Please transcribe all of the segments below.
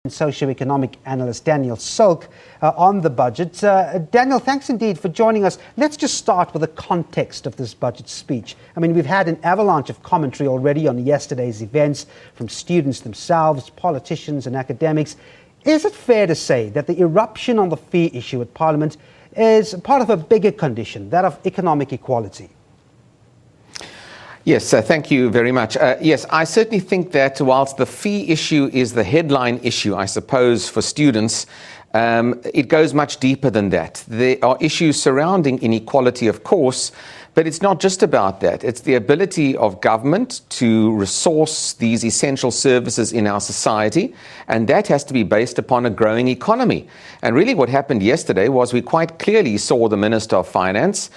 Socioeconomic analyst Daniel Silke on the budget. Daniel, thanks indeed for joining us. Let's just start with the context of this budget speech. I mean, we've had an avalanche of commentary already on yesterday's events from students themselves, politicians and academics. Is it fair to say that the eruption on the fee issue at Parliament is part of a bigger condition, that of economic equality? Yes, thank you very much. Yes, I certainly think that whilst the fee issue is the headline issue, I suppose, for students, it goes much deeper than that. There are issues surrounding inequality, of course, but it's not just about that. It's the ability of government to resource these essential services in our society, and that has to be based upon a growing economy. And really what happened yesterday was we quite clearly saw the Minister of Finance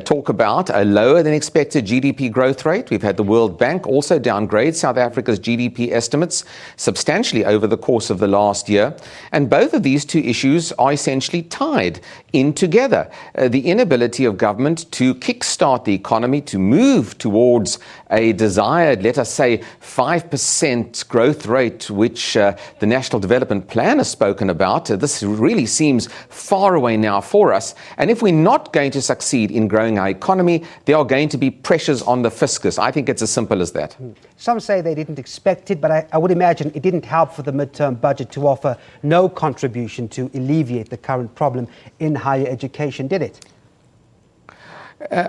talk about a lower than expected GDP growth rate. We've had the World Bank also downgrade South Africa's GDP estimates substantially over the course of the last year. And both of these two issues are essentially tied in together. The inability of government to kickstart the economy, to move towards a desired, let us say, 5% growth rate, which the National Development Plan has spoken about. This really seems far away now for us. And if we're not going to succeed in growing our economy, there are going to be pressures on the fiscus. I think it's as simple as that. Some say they didn't expect it, but I would imagine it didn't help for the midterm budget to offer no contribution to alleviate the current problem in higher education, did it?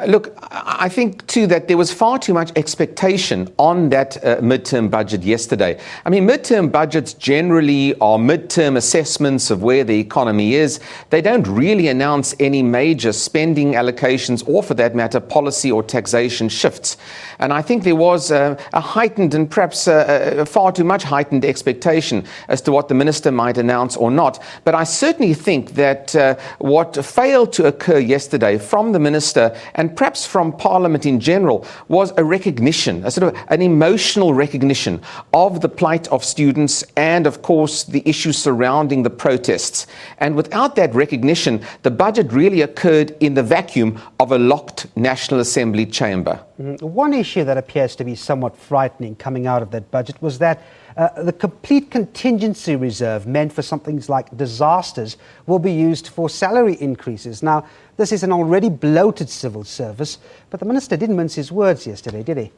Look, I think, too, that there was far too much expectation on that midterm budget yesterday. I mean, midterm budgets generally are midterm assessments of where the economy is. They don't really announce any major spending allocations or, for that matter, policy or taxation shifts. And I think there was a heightened and perhaps far too much heightened expectation as to what the minister might announce or not. But I certainly think that what failed to occur yesterday from the minister and perhaps from Parliament in general was a recognition, a sort of an emotional recognition of the plight of students and, of course, the issues surrounding the protests. And without that recognition, the budget really occurred in the vacuum of a locked National Assembly chamber. One issue that appears to be somewhat frightening coming out of that budget was that the complete contingency reserve meant for some things like disasters will be used for salary increases. Now, this is an already bloated civil service, but the minister didn't mince his words yesterday, did he?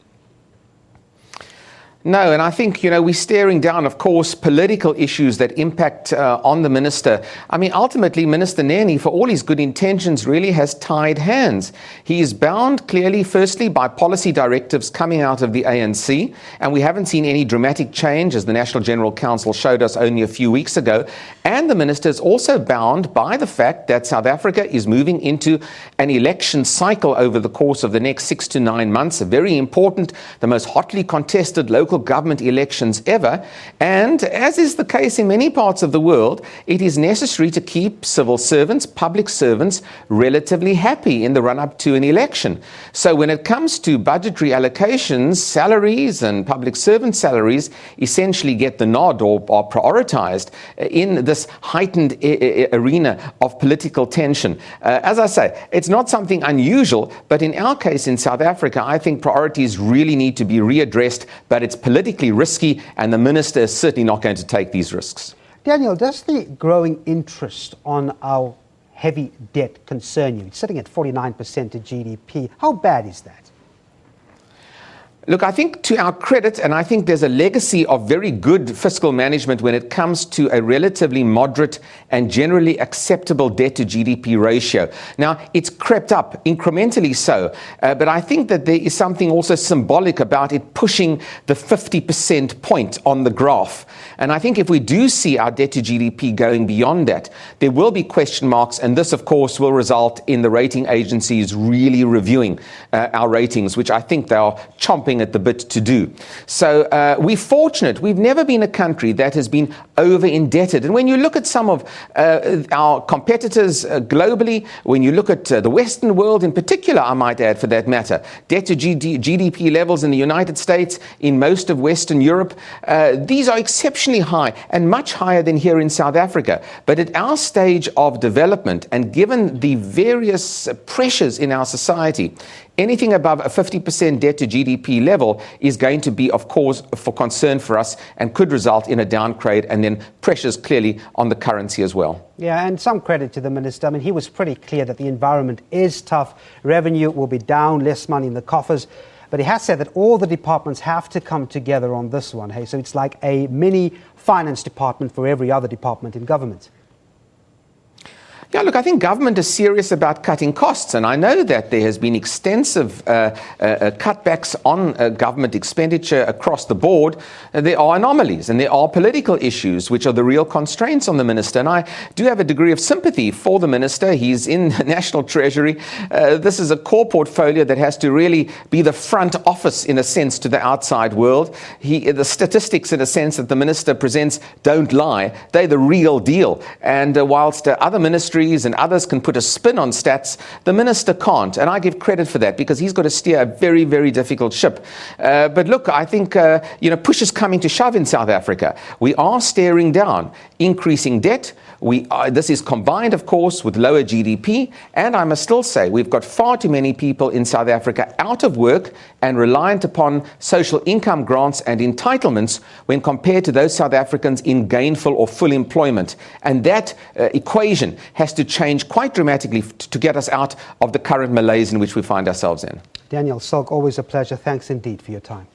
No, and I think, we're staring down, of course, political issues that impact on the minister. I mean, ultimately, Minister Nene, for all his good intentions, really has tied hands. He is bound, clearly, firstly, by policy directives coming out of the ANC, and we haven't seen any dramatic change, as the National General Council showed us only a few weeks ago. And the minister is also bound by the fact that South Africa is moving into an election cycle over the course of the next 6 to 9 months, a very important, the most hotly contested local government elections ever. And as is the case in many parts of the world, it is necessary to keep civil servants, public servants, relatively happy in the run-up to an election. So when it comes to budgetary allocations, salaries and public servant salaries essentially get the nod or are prioritized in this heightened arena of political tension. As I say, it's not something unusual, but in our case in South Africa, I think priorities really need to be readdressed, but it's politically risky, and the minister is certainly not going to take these risks. Daniel, does the growing interest on our heavy debt concern you? It's sitting at 49% of GDP. How bad is that? Look, I think to our credit, and I think there's a legacy of very good fiscal management when it comes to a relatively moderate and generally acceptable debt to GDP ratio. Now, it's crept up, incrementally so, but I think that there is something also symbolic about it pushing the 50% point on the graph. And I think if we do see our debt to GDP going beyond that, there will be question marks, and this, of course, will result in the rating agencies really reviewing our ratings, which I think they are chomping at the bit to do. So we're fortunate. We've never been a country that has been over-indebted. And when you look at some of our competitors globally, when you look at the Western world in particular, I might add for that matter, debt to GDP levels in the United States, in most of Western Europe, these are exceptionally high and much higher than here in South Africa. But at our stage of development, and given the various pressures in our society, anything above a 50% debt to GDP level is going to be, of course, for concern for us and could result in a downgrade and then pressures clearly on the currency as well. Yeah, and some credit to the minister. I mean, he was pretty clear that the environment is tough. Revenue will be down, less money in the coffers. But he has said that all the departments have to come together on this one. Hey, so it's like a mini finance department for every other department in government. Yeah, look, I think government is serious about cutting costs, and I know that there has been extensive cutbacks on government expenditure across the board. There are anomalies and there are political issues which are the real constraints on the minister, and I do have a degree of sympathy for the minister. He's in the National Treasury. This is a core portfolio that has to really be the front office, in a sense, to the outside world. The statistics, in a sense, that the minister presents don't lie. They're the real deal, and whilst other ministries and others can put a spin on stats, the minister can't, and I give credit for that because he's got to steer a very, very difficult ship. But look, I think push is coming to shove in South Africa. We are staring down increasing debt. This is combined, of course, with lower GDP, and I must still say we've got far too many people in South Africa out of work and reliant upon social income grants and entitlements when compared to those South Africans in gainful or full employment. And that equation has to change quite dramatically to get us out of the current malaise in which we find ourselves in. Daniel, Silke, always a pleasure. Thanks indeed for your time.